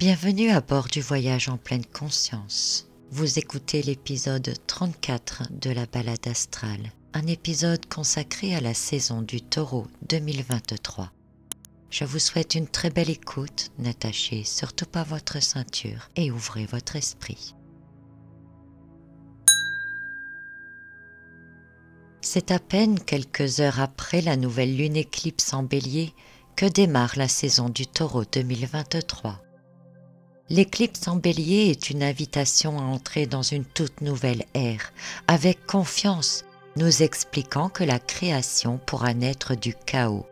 Bienvenue à bord du voyage en pleine conscience. Vous écoutez l'épisode 34 de la balade astrale, un épisode consacré à la saison du Taureau 2023. Je vous souhaite une très belle écoute, n'attachez surtout pas votre ceinture et ouvrez votre esprit. C'est à peine quelques heures après la nouvelle lune éclipse en Bélier que démarre la saison du Taureau 2023. L'éclipse en Bélier est une invitation à entrer dans une toute nouvelle ère, avec confiance, nous expliquant que la création pourra naître du chaos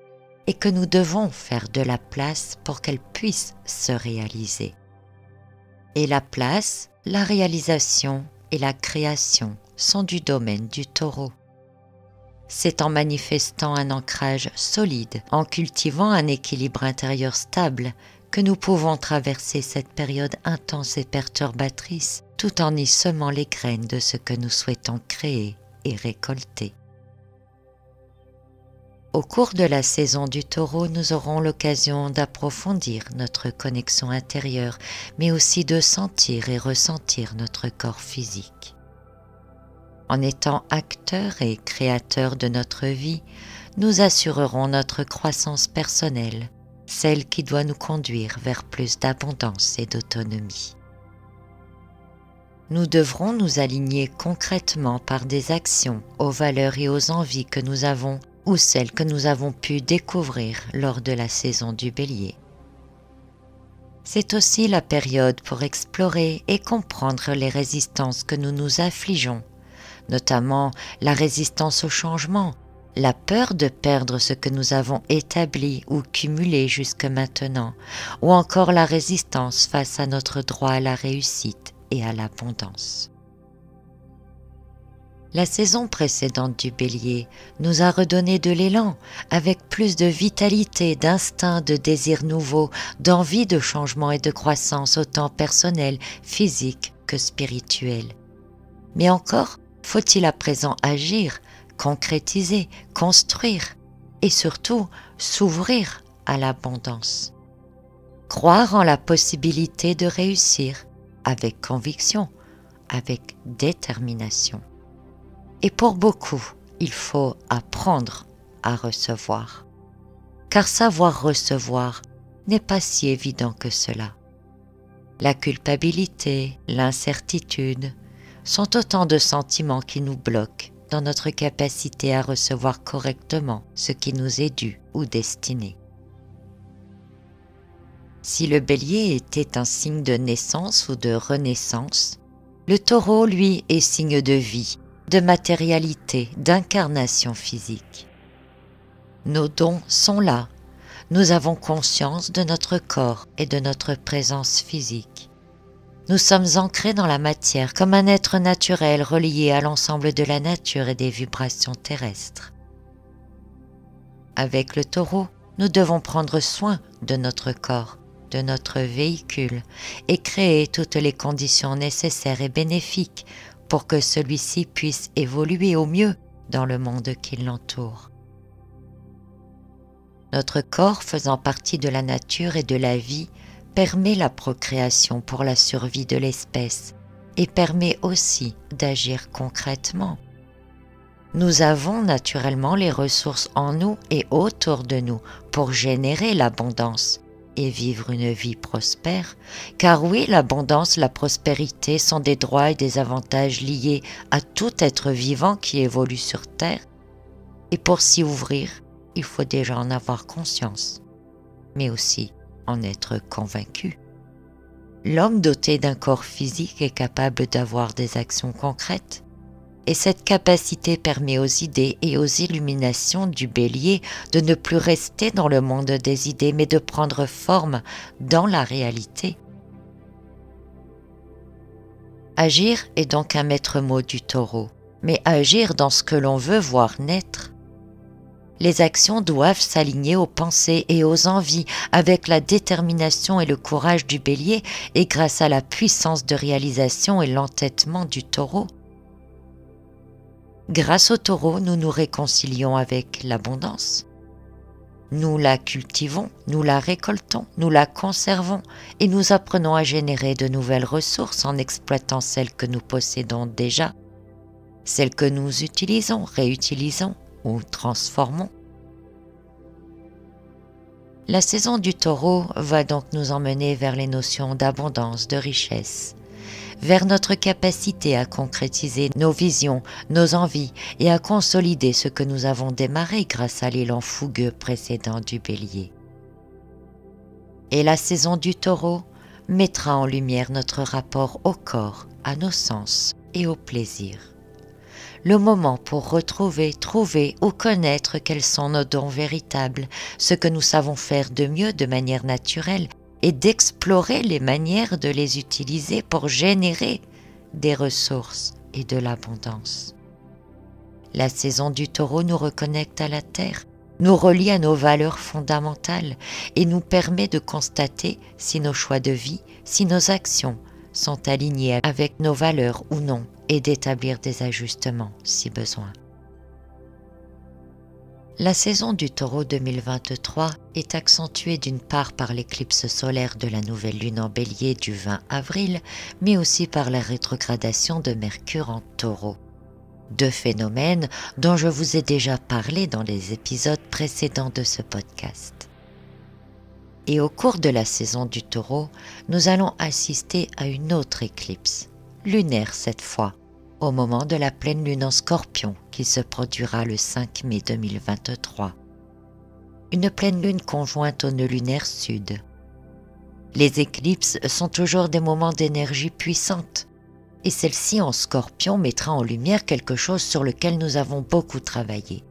et que nous devons faire de la place pour qu'elle puisse se réaliser. Et la place, la réalisation et la création sont du domaine du Taureau. C'est en manifestant un ancrage solide, en cultivant un équilibre intérieur stable, que nous pouvons traverser cette période intense et perturbatrice, tout en y semant les graines de ce que nous souhaitons créer et récolter. Au cours de la saison du Taureau, nous aurons l'occasion d'approfondir notre connexion intérieure, mais aussi de sentir et ressentir notre corps physique. En étant acteurs et créateurs de notre vie, nous assurerons notre croissance personnelle, celle qui doit nous conduire vers plus d'abondance et d'autonomie. Nous devrons nous aligner concrètement par des actions aux valeurs et aux envies que nous avons ou celles que nous avons pu découvrir lors de la saison du Bélier. C'est aussi la période pour explorer et comprendre les résistances que nous nous affligeons, notamment la résistance au changement, la peur de perdre ce que nous avons établi ou cumulé jusque maintenant, ou encore la résistance face à notre droit à la réussite et à l'abondance. La saison précédente du Bélier nous a redonné de l'élan, avec plus de vitalité, d'instinct, de désir nouveau, d'envie de changement et de croissance autant personnelle, physique que spirituelle. Mais encore, faut-il à présent agir, concrétiser, construire et surtout s'ouvrir à l'abondance. Croire en la possibilité de réussir avec conviction, avec détermination. Et pour beaucoup, il faut apprendre à recevoir. Car savoir recevoir n'est pas si évident que cela. La culpabilité, l'incertitude sont autant de sentiments qui nous bloquent dans notre capacité à recevoir correctement ce qui nous est dû ou destiné. Si le Bélier était un signe de naissance ou de renaissance, le Taureau, lui, est signe de vie, de matérialité, d'incarnation physique. Nos dons sont là, nous avons conscience de notre corps et de notre présence physique. Nous sommes ancrés dans la matière comme un être naturel relié à l'ensemble de la nature et des vibrations terrestres. Avec le Taureau, nous devons prendre soin de notre corps, de notre véhicule et créer toutes les conditions nécessaires et bénéfiques pour que celui-ci puisse évoluer au mieux dans le monde qui l'entoure. Notre corps faisant partie de la nature et de la vie permet la procréation pour la survie de l'espèce et permet aussi d'agir concrètement. Nous avons naturellement les ressources en nous et autour de nous pour générer l'abondance et vivre une vie prospère, car oui, l'abondance, la prospérité sont des droits et des avantages liés à tout être vivant qui évolue sur Terre, et pour s'y ouvrir, il faut déjà en avoir conscience, mais aussi en être convaincu. L'homme doté d'un corps physique est capable d'avoir des actions concrètes, et cette capacité permet aux idées et aux illuminations du Bélier de ne plus rester dans le monde des idées, mais de prendre forme dans la réalité. Agir est donc un maître mot du Taureau, mais agir dans ce que l'on veut voir naître. Les actions doivent s'aligner aux pensées et aux envies avec la détermination et le courage du Bélier et grâce à la puissance de réalisation et l'entêtement du Taureau. Grâce au Taureau, nous nous réconcilions avec l'abondance. Nous la cultivons, nous la récoltons, nous la conservons et nous apprenons à générer de nouvelles ressources en exploitant celles que nous possédons déjà, celles que nous utilisons, réutilisons ou transformons. La saison du taureau va donc nous emmener vers les notions d'abondance, de richesse, vers notre capacité à concrétiser nos visions, nos envies et à consolider ce que nous avons démarré grâce à l'élan fougueux précédent du bélier. Et la saison du taureau mettra en lumière notre rapport au corps, à nos sens et au plaisir. Le moment pour retrouver, trouver ou connaître quels sont nos dons véritables, ce que nous savons faire de mieux de manière naturelle, et d'explorer les manières de les utiliser pour générer des ressources et de l'abondance. La saison du taureau nous reconnecte à la terre, nous relie à nos valeurs fondamentales et nous permet de constater si nos choix de vie, si nos actions sont alignés avec nos valeurs ou non et d'établir des ajustements si besoin. La saison du taureau 2023 est accentuée d'une part par l'éclipse solaire de la nouvelle lune en bélier du 20 avril, mais aussi par la rétrogradation de Mercure en taureau. Deux phénomènes dont je vous ai déjà parlé dans les épisodes précédents de ce podcast. Et au cours de la saison du taureau, nous allons assister à une autre éclipse, lunaire cette fois, au moment de la pleine lune en Scorpion qui se produira le 5 mai 2023. Une pleine lune conjointe au nœud lunaire sud. Les éclipses sont toujours des moments d'énergie puissante, et celle-ci en Scorpion mettra en lumière quelque chose sur lequel nous avons beaucoup travaillé,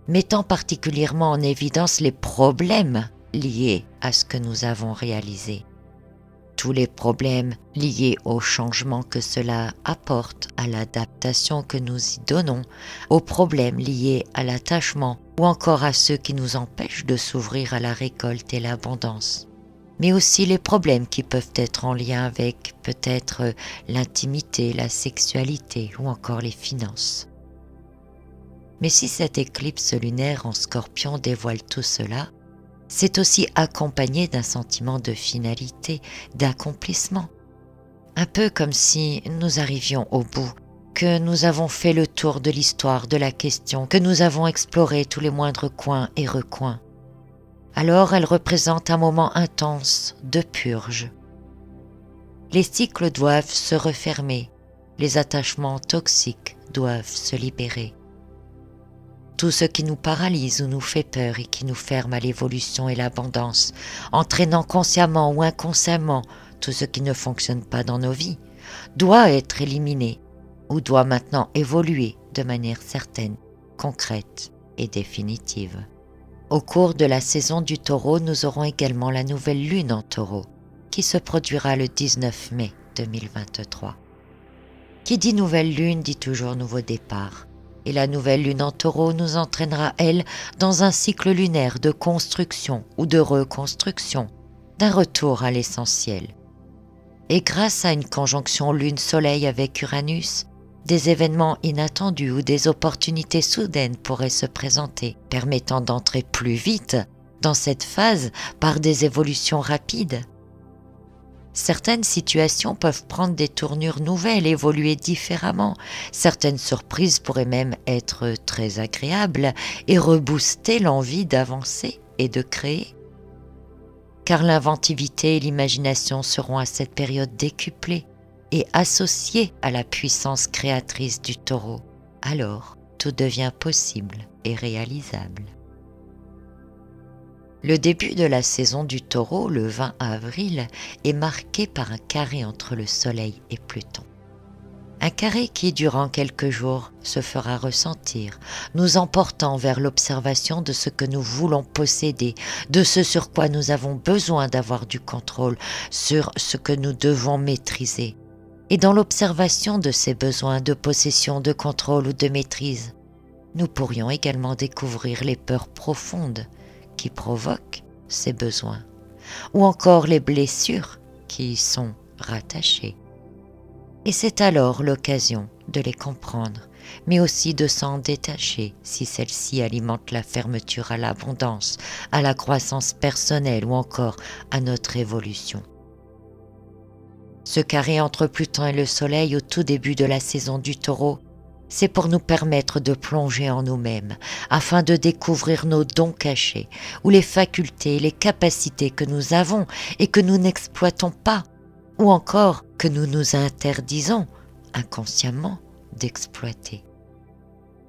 mettant particulièrement en évidence les problèmes liés à ce que nous avons réalisé. Tous les problèmes liés au changement que cela apporte, à l'adaptation que nous y donnons, aux problèmes liés à l'attachement ou encore à ceux qui nous empêchent de s'ouvrir à la récolte et l'abondance. Mais aussi les problèmes qui peuvent être en lien avec peut-être l'intimité, la sexualité ou encore les finances. Mais si cette éclipse lunaire en Scorpion dévoile tout cela, c'est aussi accompagné d'un sentiment de finalité, d'accomplissement. Un peu comme si nous arrivions au bout, que nous avons fait le tour de l'histoire de la question, que nous avons exploré tous les moindres coins et recoins. Alors elle représente un moment intense de purge. Les cycles doivent se refermer, les attachements toxiques doivent se libérer. Tout ce qui nous paralyse ou nous fait peur et qui nous ferme à l'évolution et l'abondance, entraînant consciemment ou inconsciemment tout ce qui ne fonctionne pas dans nos vies, doit être éliminé ou doit maintenant évoluer de manière certaine, concrète et définitive. Au cours de la saison du taureau, nous aurons également la nouvelle lune en taureau, qui se produira le 19 mai 2023. Qui dit nouvelle lune dit toujours nouveau départ. Et la nouvelle lune en taureau nous entraînera, elle, dans un cycle lunaire de construction ou de reconstruction, d'un retour à l'essentiel. Et grâce à une conjonction lune-soleil avec Uranus, des événements inattendus ou des opportunités soudaines pourraient se présenter, permettant d'entrer plus vite dans cette phase par des évolutions rapides. Certaines situations peuvent prendre des tournures nouvelles, évoluer différemment. Certaines surprises pourraient même être très agréables et rebooster l'envie d'avancer et de créer. Car l'inventivité et l'imagination seront à cette période décuplées et associées à la puissance créatrice du taureau. Alors, tout devient possible et réalisable. Le début de la saison du taureau, le 20 avril, est marqué par un carré entre le Soleil et Pluton. Un carré qui, durant quelques jours, se fera ressentir, nous emportant vers l'observation de ce que nous voulons posséder, de ce sur quoi nous avons besoin d'avoir du contrôle, sur ce que nous devons maîtriser. Et dans l'observation de ces besoins de possession, de contrôle ou de maîtrise, nous pourrions également découvrir les peurs profondes qui provoquent ces besoins, ou encore les blessures qui y sont rattachées. Et c'est alors l'occasion de les comprendre, mais aussi de s'en détacher si celle-ci alimente la fermeture à l'abondance, à la croissance personnelle ou encore à notre évolution. Ce carré entre Pluton et le Soleil au tout début de la saison du Taureau, c'est pour nous permettre de plonger en nous-mêmes, afin de découvrir nos dons cachés, ou les facultés et les capacités que nous avons et que nous n'exploitons pas, ou encore que nous nous interdisons inconsciemment d'exploiter.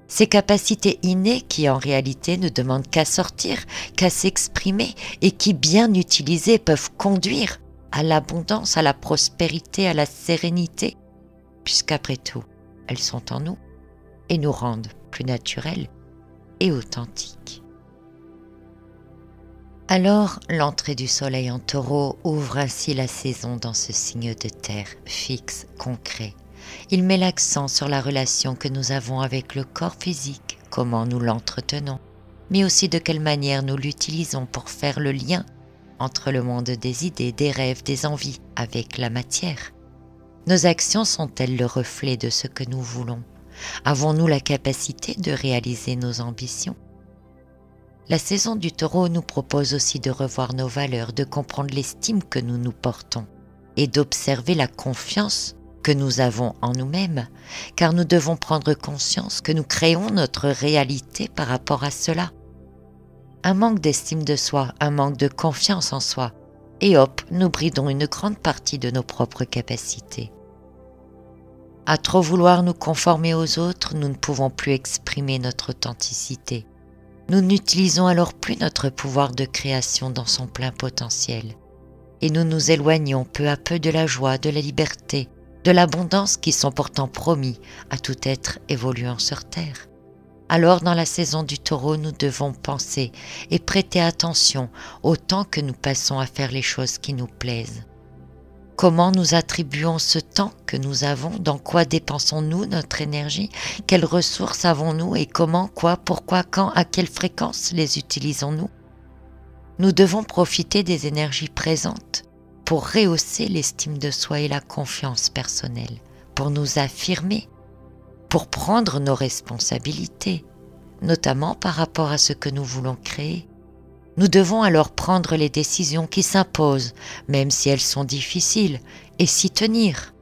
Ces capacités innées qui en réalité ne demandent qu'à sortir, qu'à s'exprimer et qui bien utilisées peuvent conduire à l'abondance, à la prospérité, à la sérénité, puisqu'après tout, elles sont en nous et nous rendent plus naturels et authentiques. Alors, l'entrée du Soleil en Taureau ouvre ainsi la saison dans ce signe de terre fixe, concret. Il met l'accent sur la relation que nous avons avec le corps physique, comment nous l'entretenons, mais aussi de quelle manière nous l'utilisons pour faire le lien entre le monde des idées, des rêves, des envies avec la matière. Nos actions sont-elles le reflet de ce que nous voulons? Avons-nous la capacité de réaliser nos ambitions? La saison du Taureau nous propose aussi de revoir nos valeurs, de comprendre l'estime que nous nous portons et d'observer la confiance que nous avons en nous-mêmes, car nous devons prendre conscience que nous créons notre réalité par rapport à cela. Un manque d'estime de soi, un manque de confiance en soi, et hop, nous bridons une grande partie de nos propres capacités. À trop vouloir nous conformer aux autres, nous ne pouvons plus exprimer notre authenticité. Nous n'utilisons alors plus notre pouvoir de création dans son plein potentiel. Et nous nous éloignons peu à peu de la joie, de la liberté, de l'abondance qui sont pourtant promis à tout être évoluant sur Terre. Alors dans la saison du Taureau, nous devons penser et prêter attention au temps que nous passons à faire les choses qui nous plaisent. Comment nous attribuons ce temps que nous avons? Dans quoi dépensons-nous notre énergie? Quelles ressources avons-nous et comment, quoi, pourquoi, quand, à quelle fréquence les utilisons-nous? Nous devons profiter des énergies présentes pour rehausser l'estime de soi et la confiance personnelle, pour nous affirmer, pour prendre nos responsabilités, notamment par rapport à ce que nous voulons créer. Nous devons alors prendre les décisions qui s'imposent, même si elles sont difficiles, et s'y tenir.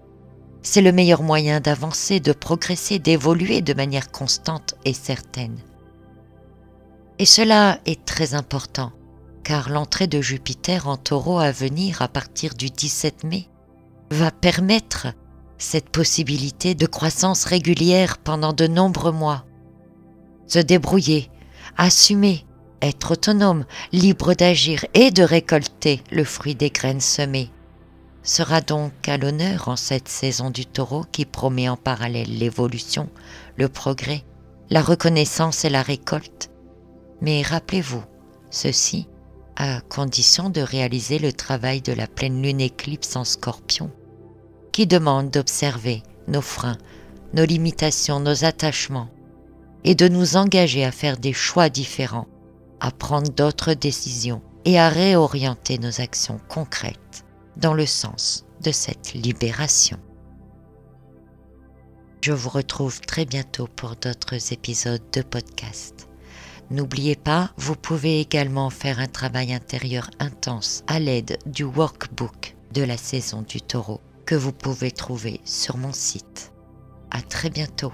C'est le meilleur moyen d'avancer, de progresser, d'évoluer de manière constante et certaine. Et cela est très important, car l'entrée de Jupiter en Taureau à venir à partir du 17 mai va permettre cette possibilité de croissance régulière pendant de nombreux mois. Se débrouiller, assumer, être autonome, libre d'agir et de récolter le fruit des graines semées sera donc à l'honneur en cette saison du Taureau qui promet en parallèle l'évolution, le progrès, la reconnaissance et la récolte. Mais rappelez-vous, ceci à condition de réaliser le travail de la pleine lune éclipse en Scorpion, qui demande d'observer nos freins, nos limitations, nos attachements, et de nous engager à faire des choix différents, à prendre d'autres décisions et à réorienter nos actions concrètes dans le sens de cette libération. Je vous retrouve très bientôt pour d'autres épisodes de podcast. N'oubliez pas, vous pouvez également faire un travail intérieur intense à l'aide du workbook de la saison du Taureau que vous pouvez trouver sur mon site. À très bientôt.